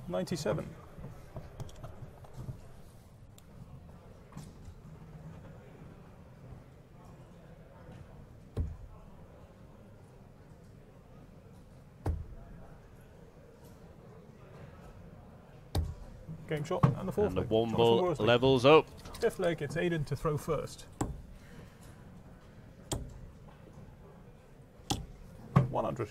97. Game shot and the fourth And the leg. Womble levels up. Fifth leg, it's Aden to throw first. 100.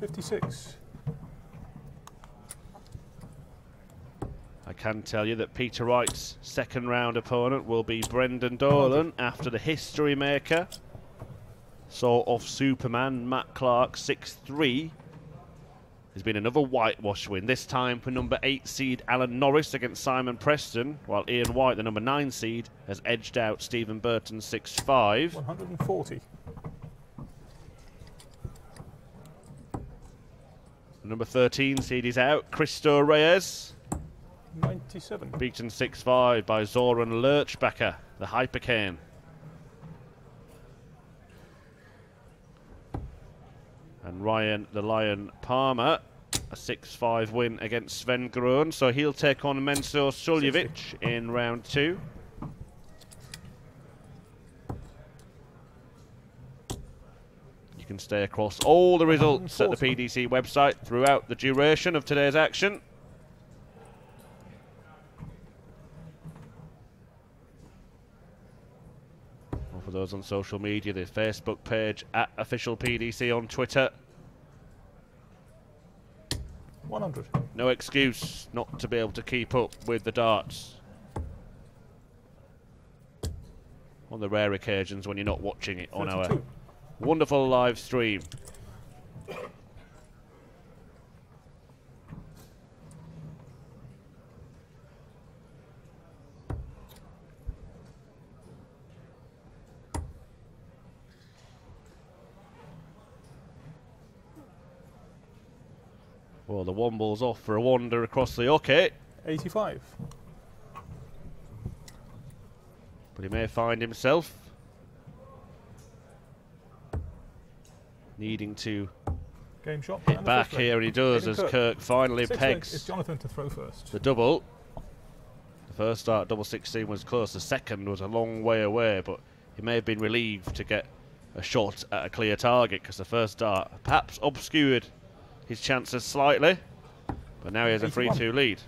$56. I can tell you that Peter Wright's second round opponent will be Brendan Dolan after the history maker saw off Superman Matt Clark 6-3. There's been another whitewash win, this time for number 8 seed Alan Norris against Simon Preston, while Ian White, the number 9 seed, has edged out Stephen Burton 6-5. 140. The number 13 seed is out, Cristo Reyes. 97. Beaten 6-5 by Zoran Lurchbacher, the Hypercane. And Ryan the Lion Palmer, a 6-5 win against Sven Groen, so he'll take on Mensur Suljevic in round 2. You can stay across all the results at the PDC website throughout the duration of today's action. For those on social media, the Facebook page at Official PDC on Twitter. 100. No excuse not to be able to keep up with the darts. On the rare occasions when you're not watching it on 32. our wonderful live stream. Well, the Womble's off for a wander across the hockey. 85. But he may find himself needing to Game shot. hit back here, and he does as Kirk finally pegs it's Jonathan to throw first. the double. The first start, double 16, was close. The second was a long way away, but he may have been relieved to get a shot at a clear target because the first dart perhaps obscured his chances slightly, but now he has a 3-2 lead.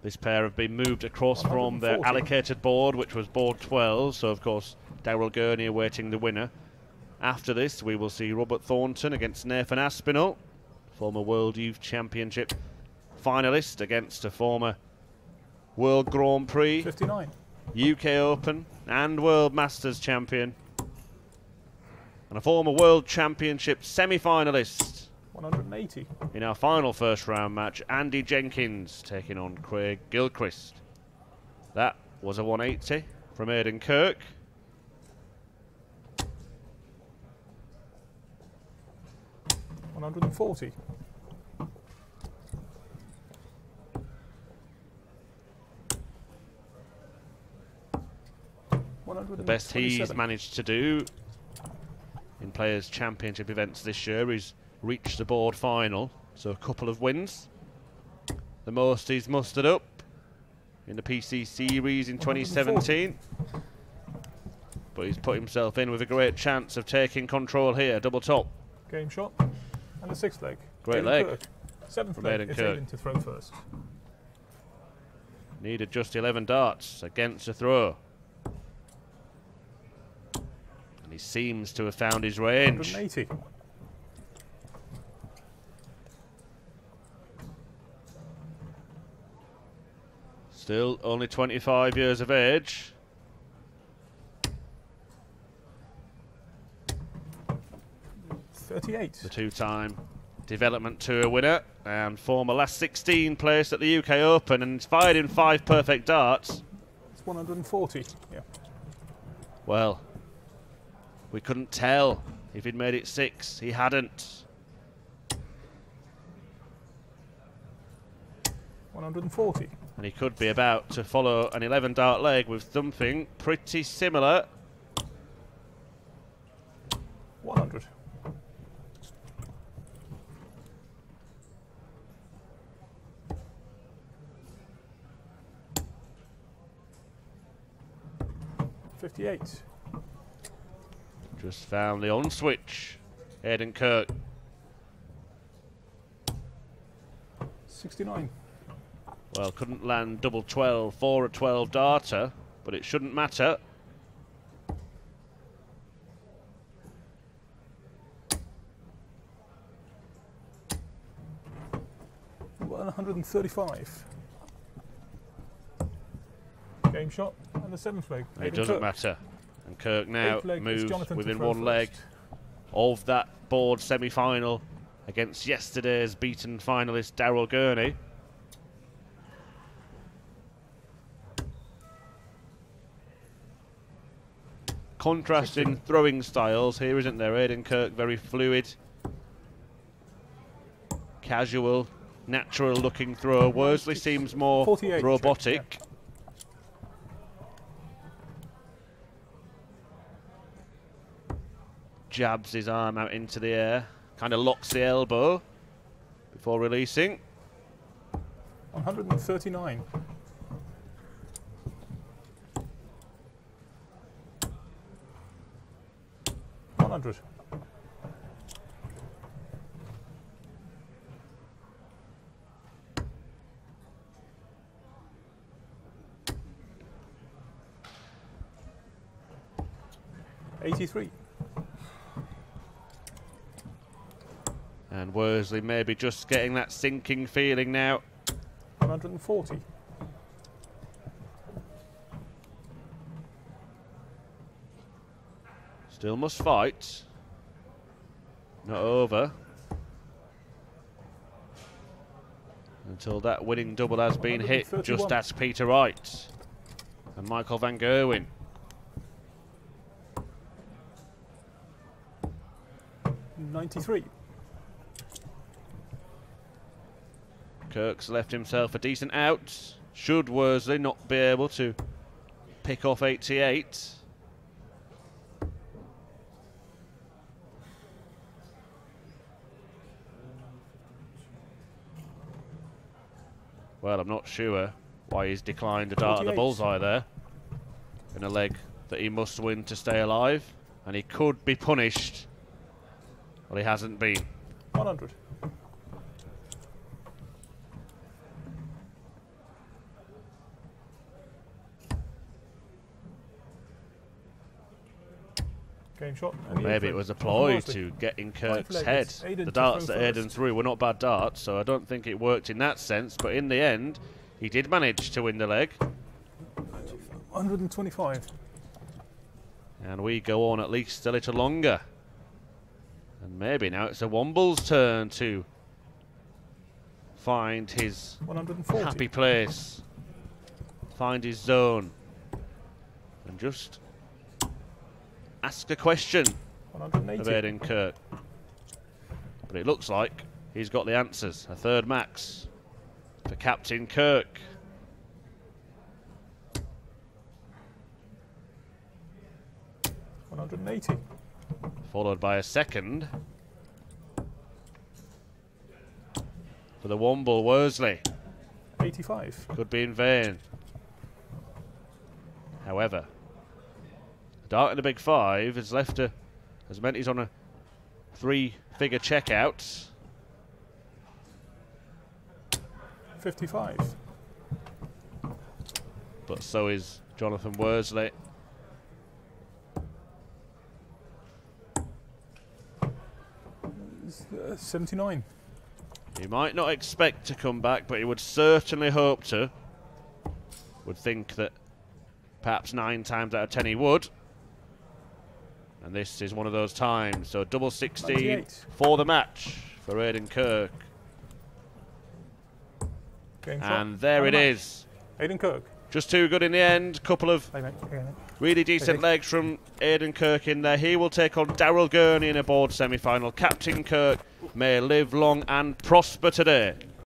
This pair have been moved across from their allocated board, which was board 12, so of course Darrell Gurney awaiting the winner. After this, we will see Robert Thornton against Nathan Aspinall, former World Youth Championship finalist, against a former World Grand Prix, 59. UK Open and World Masters champion, and a former World Championship semi-finalist. 180. In our final first round match, Andy Jenkins taking on Craig Gilchrist. That was a 180 from Aden Kirk. $140. The best he's managed to do in Players' Championship events this year is reach the board final, so a couple of wins. The most he's mustered up in the PC Series in 2017. But he's put himself in with a great chance of taking control here, double top. Game shot and the sixth leg. Great leg. Kirk. Seventh from leg, Aden it's Kirk. Aden to throw first. Needed just 11 darts against the throw. And he seems to have found his range. 180. Still only 25 years of age. $38. The two-time Development Tour winner and former last 16 place at the UK Open, and fired in 5 perfect darts. It's 140. Yeah. Well, we couldn't tell if he'd made it 6. He hadn't. 140. And he could be about to follow an 11 dart leg with something pretty similar. 100. $58. Just found the on switch. Aden Kirk. 69. Well, couldn't land double 12 for a 12 darter, but it shouldn't matter. $135. Game shot and the 7th leg. It doesn't matter. And Kirk now moves within one first. leg of that board semi-final against yesterday's beaten finalist Daryl Gurney. Contrasting throwing styles here, isn't there? Aden Kirk very fluid, casual, natural looking throw. Worsley seems more robotic. Check, yeah. Jabs his arm out into the air, kind of locks the elbow before releasing. 139. $100. $83. And Worsley maybe just getting that sinking feeling now. 140. Still must fight. Not over. Until that winning double has been hit. Just ask Peter Wright and Michael van Gerwen. $93. Kirk's left himself a decent out. Should Worsley not be able to pick off 88. Well, I'm not sure why he's declined a dart at the bullseye there. In a leg that he must win to stay alive. And he could be punished. Well, he hasn't been. 100. Game shot. Maybe it was a ploy to get in Kirk's head. The darts that Aden threw were not bad darts, so I don't think it worked in that sense. But in the end, he did manage to win the leg. 125. And we go on at least a little longer. And maybe now it's a Womble's turn to find his 140. happy place, find his zone, and just ask a question 180. of Aden Kirk. But it looks like he's got the answers. A third max for Captain Kirk. $180. Followed by a second for the Womble Worsley. 85. Could be in vain. However, the dart in the big 5 has left has meant he's on a 3-figure checkout. 55. But so is Jonathan Worsley. It's, 79. He might not expect to come back, but he would certainly hope to. Would think that perhaps 9 times out of 10 he would. And this is one of those times. So double 16 98. for the match for Aden Kirk. Game And shot. there it match. is. Aden Kirk. Just too good in the end. Couple of Bye, mate. Okay, mate. really decent legs from Aden Kirk in there. He will take on Daryl Gurney in a board semi-final. Captain Kirk may live long and prosper today.